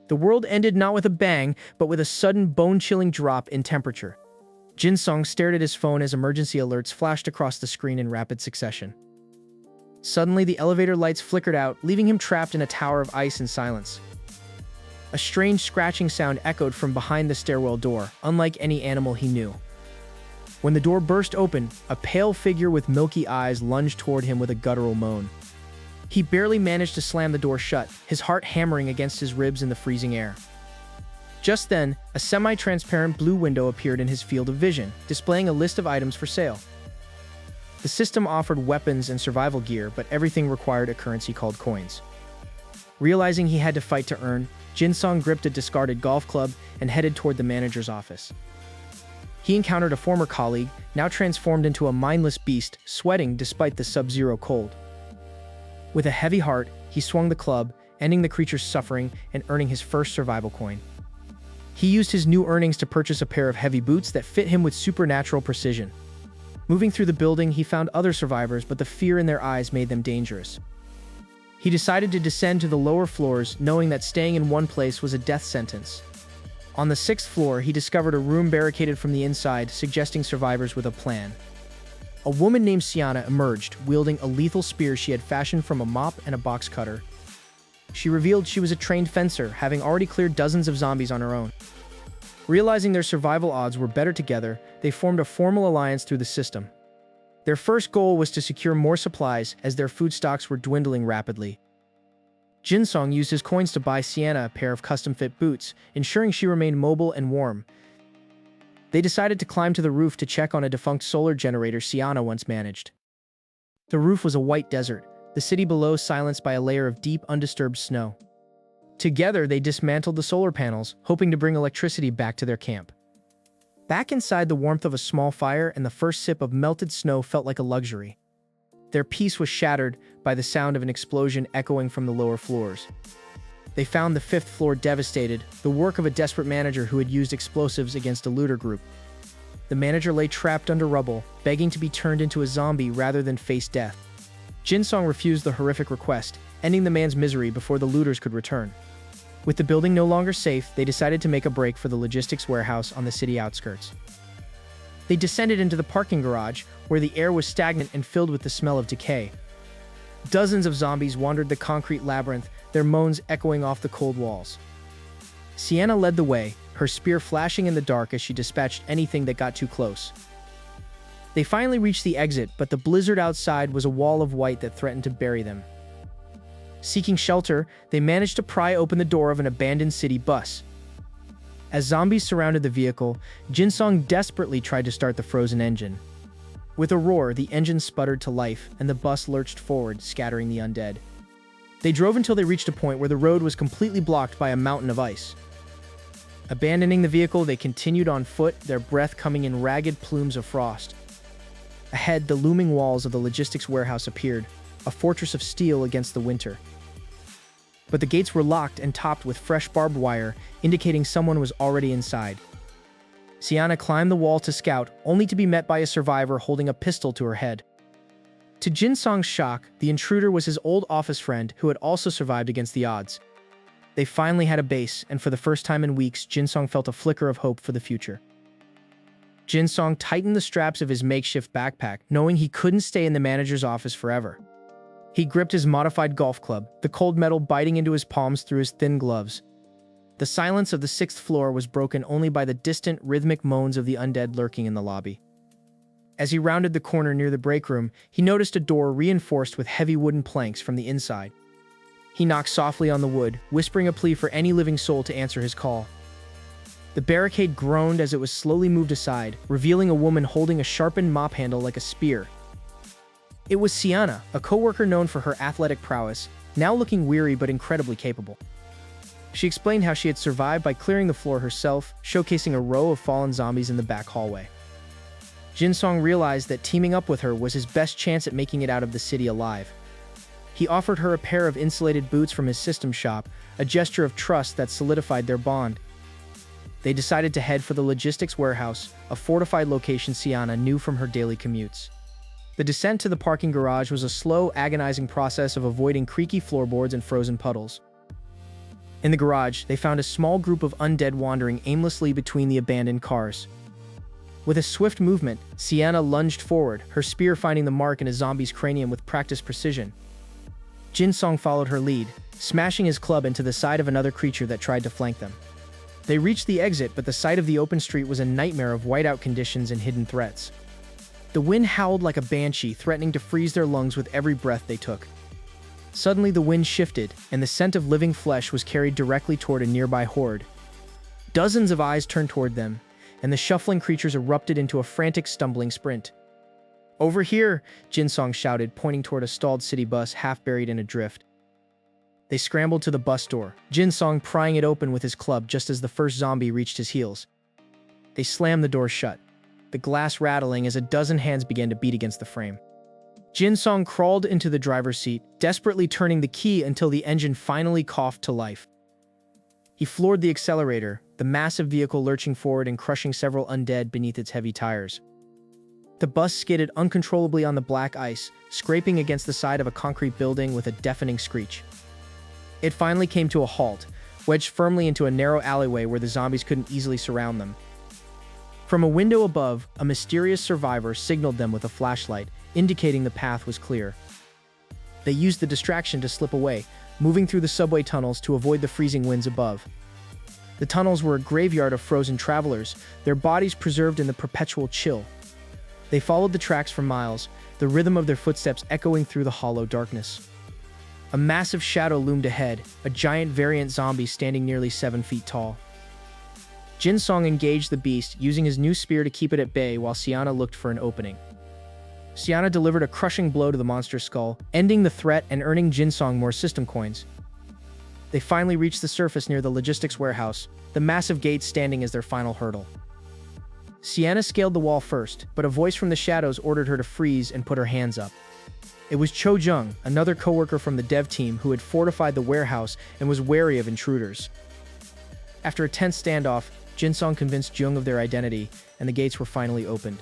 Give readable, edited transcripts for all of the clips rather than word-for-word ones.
The world ended not with a bang, but with a sudden bone-chilling drop in temperature. Jinsong stared at his phone as emergency alerts flashed across the screen in rapid succession. Suddenly, the elevator lights flickered out, leaving him trapped in a tower of ice and silence. A strange scratching sound echoed from behind the stairwell door, unlike any animal he knew. When the door burst open, a pale figure with milky eyes lunged toward him with a guttural moan. He barely managed to slam the door shut, his heart hammering against his ribs in the freezing air. Just then, a semi-transparent blue window appeared in his field of vision, displaying a list of items for sale. The system offered weapons and survival gear, but everything required a currency called coins. Realizing he had to fight to earn, Jinsong gripped a discarded golf club and headed toward the manager's office. He encountered a former colleague, now transformed into a mindless beast, sweating despite the sub-zero cold. With a heavy heart, he swung the club, ending the creature's suffering and earning his first survival coin. He used his new earnings to purchase a pair of heavy boots that fit him with supernatural precision. Moving through the building, he found other survivors, but the fear in their eyes made them dangerous. He decided to descend to the lower floors, knowing that staying in one place was a death sentence. On the 6th floor, he discovered a room barricaded from the inside, suggesting survivors with a plan. A woman named Siana emerged, wielding a lethal spear she had fashioned from a mop and a box cutter. She revealed she was a trained fencer, having already cleared dozens of zombies on her own. Realizing their survival odds were better together, they formed a formal alliance through the system. Their first goal was to secure more supplies, as their food stocks were dwindling rapidly. Jinsong used his coins to buy Siana a pair of custom-fit boots, ensuring she remained mobile and warm. They decided to climb to the roof to check on a defunct solar generator Siana once managed. The roof was a white desert, the city below silenced by a layer of deep, undisturbed snow. Together, they dismantled the solar panels, hoping to bring electricity back to their camp. Back inside, the warmth of a small fire and the first sip of melted snow felt like a luxury. Their peace was shattered by the sound of an explosion echoing from the lower floors. They found the 5th floor devastated, the work of a desperate manager who had used explosives against a looter group. The manager lay trapped under rubble, begging to be turned into a zombie rather than face death. Jinsong refused the horrific request, ending the man's misery before the looters could return. With the building no longer safe, they decided to make a break for the logistics warehouse on the city outskirts. They descended into the parking garage, where the air was stagnant and filled with the smell of decay. Dozens of zombies wandered the concrete labyrinth, their moans echoing off the cold walls. Siana led the way, her spear flashing in the dark as she dispatched anything that got too close. They finally reached the exit, but the blizzard outside was a wall of white that threatened to bury them. Seeking shelter, they managed to pry open the door of an abandoned city bus. As zombies surrounded the vehicle, Jinsong desperately tried to start the frozen engine. With a roar, the engine sputtered to life, and the bus lurched forward, scattering the undead. They drove until they reached a point where the road was completely blocked by a mountain of ice. Abandoning the vehicle, they continued on foot, their breath coming in ragged plumes of frost. Ahead, the looming walls of the logistics warehouse appeared, a fortress of steel against the winter. But the gates were locked and topped with fresh barbed wire, indicating someone was already inside. Siana climbed the wall to scout, only to be met by a survivor holding a pistol to her head. To Jinsong's shock, the intruder was his old office friend who had also survived against the odds. They finally had a base, and for the first time in weeks, Jinsong felt a flicker of hope for the future. Jinsong tightened the straps of his makeshift backpack, knowing he couldn't stay in the manager's office forever. He gripped his modified golf club, the cold metal biting into his palms through his thin gloves. The silence of the 6th floor was broken only by the distant, rhythmic moans of the undead lurking in the lobby. As he rounded the corner near the break room, he noticed a door reinforced with heavy wooden planks from the inside. He knocked softly on the wood, whispering a plea for any living soul to answer his call. The barricade groaned as it was slowly moved aside, revealing a woman holding a sharpened mop handle like a spear. It was Siana, a co-worker known for her athletic prowess, now looking weary but incredibly capable. She explained how she had survived by clearing the floor herself, showcasing a row of fallen zombies in the back hallway. Jinsong realized that teaming up with her was his best chance at making it out of the city alive. He offered her a pair of insulated boots from his system shop, a gesture of trust that solidified their bond. They decided to head for the logistics warehouse, a fortified location Siana knew from her daily commutes. The descent to the parking garage was a slow, agonizing process of avoiding creaky floorboards and frozen puddles. In the garage, they found a small group of undead wandering aimlessly between the abandoned cars. With a swift movement, Siana lunged forward, her spear finding the mark in a zombie's cranium with practiced precision. Jinsong followed her lead, smashing his club into the side of another creature that tried to flank them. They reached the exit, but the sight of the open street was a nightmare of whiteout conditions and hidden threats. The wind howled like a banshee, threatening to freeze their lungs with every breath they took. Suddenly the wind shifted, and the scent of living flesh was carried directly toward a nearby horde. Dozens of eyes turned toward them, and the shuffling creatures erupted into a frantic, stumbling sprint. "Over here!" Jinsong shouted, pointing toward a stalled city bus half buried in a drift. They scrambled to the bus door, Jinsong prying it open with his club just as the first zombie reached his heels. They slammed the door shut, the glass rattling as a dozen hands began to beat against the frame. Jinsong crawled into the driver's seat, desperately turning the key until the engine finally coughed to life. He floored the accelerator, the massive vehicle lurching forward and crushing several undead beneath its heavy tires. The bus skidded uncontrollably on the black ice, scraping against the side of a concrete building with a deafening screech. It finally came to a halt, wedged firmly into a narrow alleyway where the zombies couldn't easily surround them. From a window above, a mysterious survivor signaled them with a flashlight, indicating the path was clear. They used the distraction to slip away, moving through the subway tunnels to avoid the freezing winds above. The tunnels were a graveyard of frozen travelers, their bodies preserved in the perpetual chill. They followed the tracks for miles, the rhythm of their footsteps echoing through the hollow darkness. A massive shadow loomed ahead, a giant variant zombie standing nearly 7 feet tall. Jinsong engaged the beast, using his new spear to keep it at bay while Siana looked for an opening. Siana delivered a crushing blow to the monster's skull, ending the threat and earning Jinsong more system coins. They finally reached the surface near the logistics warehouse, the massive gates standing as their final hurdle. Siana scaled the wall first, but a voice from the shadows ordered her to freeze and put her hands up. It was Cho Jung, another coworker from the dev team who had fortified the warehouse and was wary of intruders. After a tense standoff, Jinsong convinced Jung of their identity, and the gates were finally opened.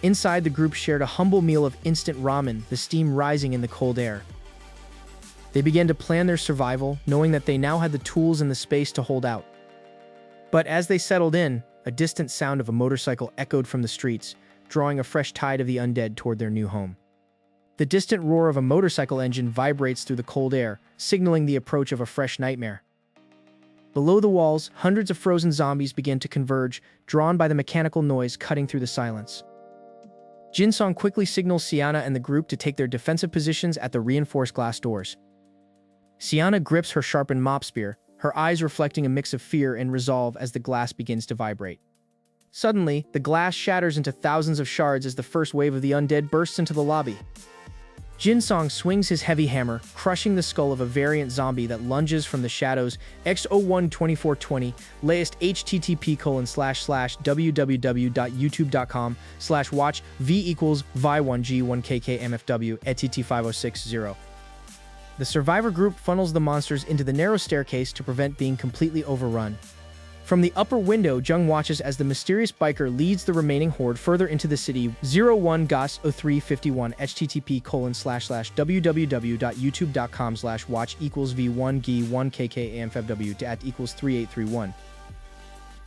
Inside, the group shared a humble meal of instant ramen, the steam rising in the cold air. They began to plan their survival, knowing that they now had the tools and the space to hold out. But as they settled in, a distant sound of a motorcycle echoed from the streets, drawing a fresh tide of the undead toward their new home. The distant roar of a motorcycle engine vibrates through the cold air, signaling the approach of a fresh nightmare. Below the walls, hundreds of frozen zombies began to converge, drawn by the mechanical noise cutting through the silence. Jinsong quickly signals Siana and the group to take their defensive positions at the reinforced glass doors. Siana grips her sharpened mop spear, her eyes reflecting a mix of fear and resolve as the glass begins to vibrate. Suddenly, the glass shatters into thousands of shards as the first wave of the undead bursts into the lobby. Jinsong swings his heavy hammer, crushing the skull of a variant zombie that lunges from the shadows. X012420, latest http://www.youtube.com/watch v equals vi1g1kkmfw ett5060. The survivor group funnels the monsters into the narrow staircase to prevent being completely overrun. From the upper window, Jung watches as the mysterious biker leads the remaining horde further into the city. 01 GOS 0351 http://www.youtube.com/watch equals v1g1kkmfw at equals 3831.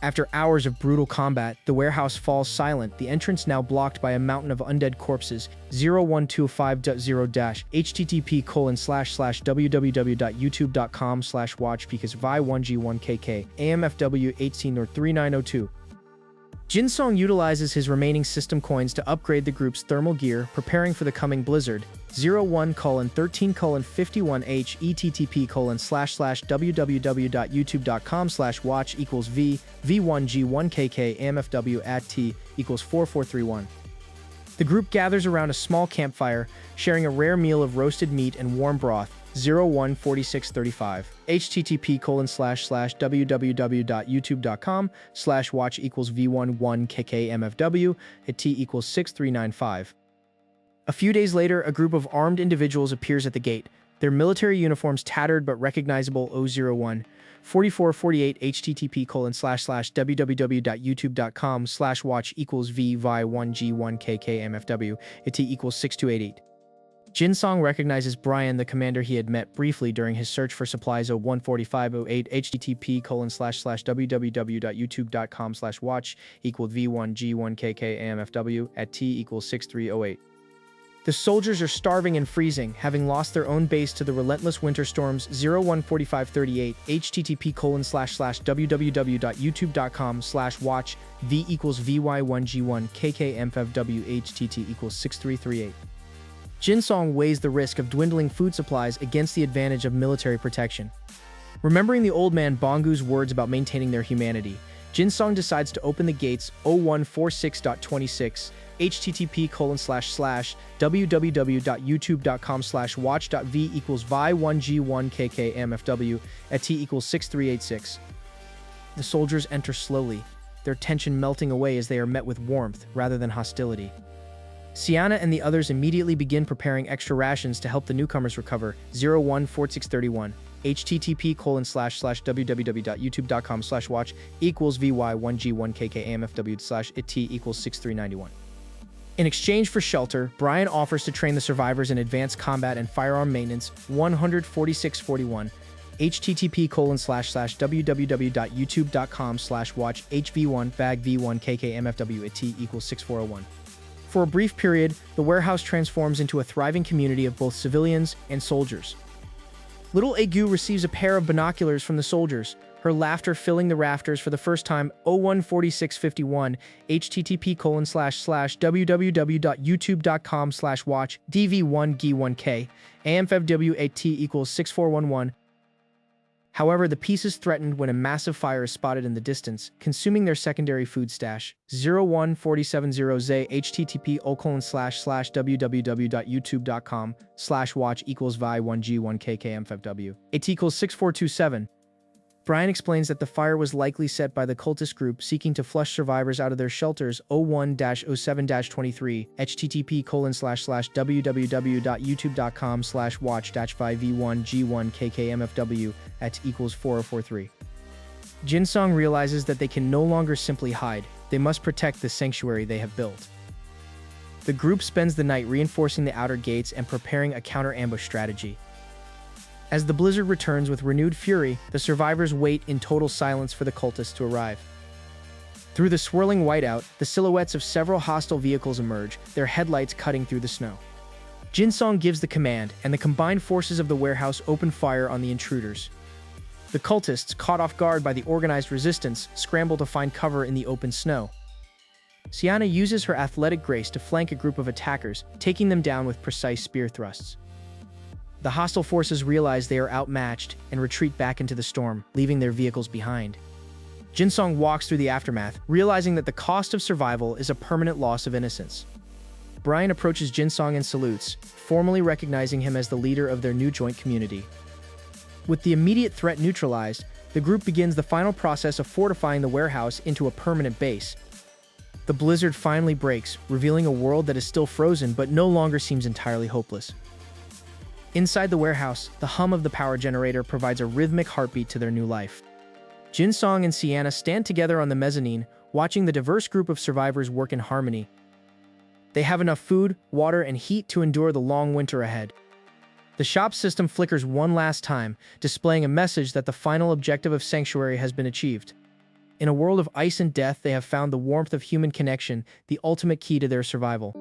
After hours of brutal combat, the warehouse falls silent, the entrance now blocked by a mountain of undead corpses. 0125.0- http://www.youtube.com/watch because vi1g1kk amfw 18 or 3902. Jinsong utilizes his remaining system coins to upgrade the group's thermal gear, preparing for the coming blizzard. 01:13:51h http://www.youtube.com/watch equals v1g1kk amfw at t equals 4431. The group gathers around a small campfire, sharing a rare meal of roasted meat and warm broth. 01:46:35 http://www.youtube.com/watch equals v11kkmfw at t equals 6395. A few days later, a group of armed individuals appears at the gate, their military uniforms tattered but recognizable. 01:44:48 http://www.youtube.com/watch equals v1g1kkmfw at t equals 6288. Jinsong recognizes Brian, the commander he had met briefly during his search for supplies 014508 http://www.youtube.com/watch equaled v1g1kkAMFW at t equals 6308. The soldiers are starving and freezing, having lost their own base to the relentless winter storms 014538 http://www.youtube.com/watch v equals vy1g1 kkMFW htt equals 6338. Jinsong weighs the risk of dwindling food supplies against the advantage of military protection. Remembering the old man Bongu's words about maintaining their humanity, Jinsong decides to open the gates 0146.26 http://www.youtube.com/watch.v equals vy1g1 kkMFW at t equals 6386. The soldiers enter slowly, their tension melting away as they are met with warmth rather than hostility. Siana and the others immediately begin preparing extra rations to help the newcomers recover 014631 http://www.youtube.com/watch equals vy1g1 kkAMFW at t equals 6391. In exchange for shelter, Brian offers to train the survivors in advanced combat and firearm maintenance 14641 http://www.youtube.com/watch hv1 bag v1 kkMFW at t equals 6401. For a brief period, the warehouse transforms into a thriving community of both civilians and soldiers. Little Agu receives a pair of binoculars from the soldiers, her laughter filling the rafters for the first time 014651 http://www.youtube.com/watch dv1g1k amfwat t equals 6411. However, the peace is threatened when a massive fire is spotted in the distance, consuming their secondary food stash 01470z http://www.youtube.com/watch equals vy1g1 kkMFW at equals 6427. Brian explains that the fire was likely set by the cultist group seeking to flush survivors out of their shelters 01-07-23 http://www.youtube.com/watch-5v1g1 kkMFW at equals 4043. Jinsong realizes that they can no longer simply hide, they must protect the sanctuary they have built. The group spends the night reinforcing the outer gates and preparing a counter-ambush strategy. As the blizzard returns with renewed fury, the survivors wait in total silence for the cultists to arrive. Through the swirling whiteout, the silhouettes of several hostile vehicles emerge, their headlights cutting through the snow. Jinsong gives the command, and the combined forces of the warehouse open fire on the intruders. The cultists, caught off guard by the organized resistance, scramble to find cover in the open snow. Siana uses her athletic grace to flank a group of attackers, taking them down with precise spear thrusts. The hostile forces realize they are outmatched and retreat back into the storm, leaving their vehicles behind. Jinsong walks through the aftermath, realizing that the cost of survival is a permanent loss of innocence. Brian approaches Jinsong and salutes, formally recognizing him as the leader of their new joint community. With the immediate threat neutralized, the group begins the final process of fortifying the warehouse into a permanent base. The blizzard finally breaks, revealing a world that is still frozen but no longer seems entirely hopeless. Inside the warehouse, the hum of the power generator provides a rhythmic heartbeat to their new life. Jinsong and Siana stand together on the mezzanine, watching the diverse group of survivors work in harmony. They have enough food, water, and heat to endure the long winter ahead. The shop system flickers one last time, displaying a message that the final objective of Sanctuary has been achieved. In a world of ice and death, they have found the warmth of human connection, the ultimate key to their survival.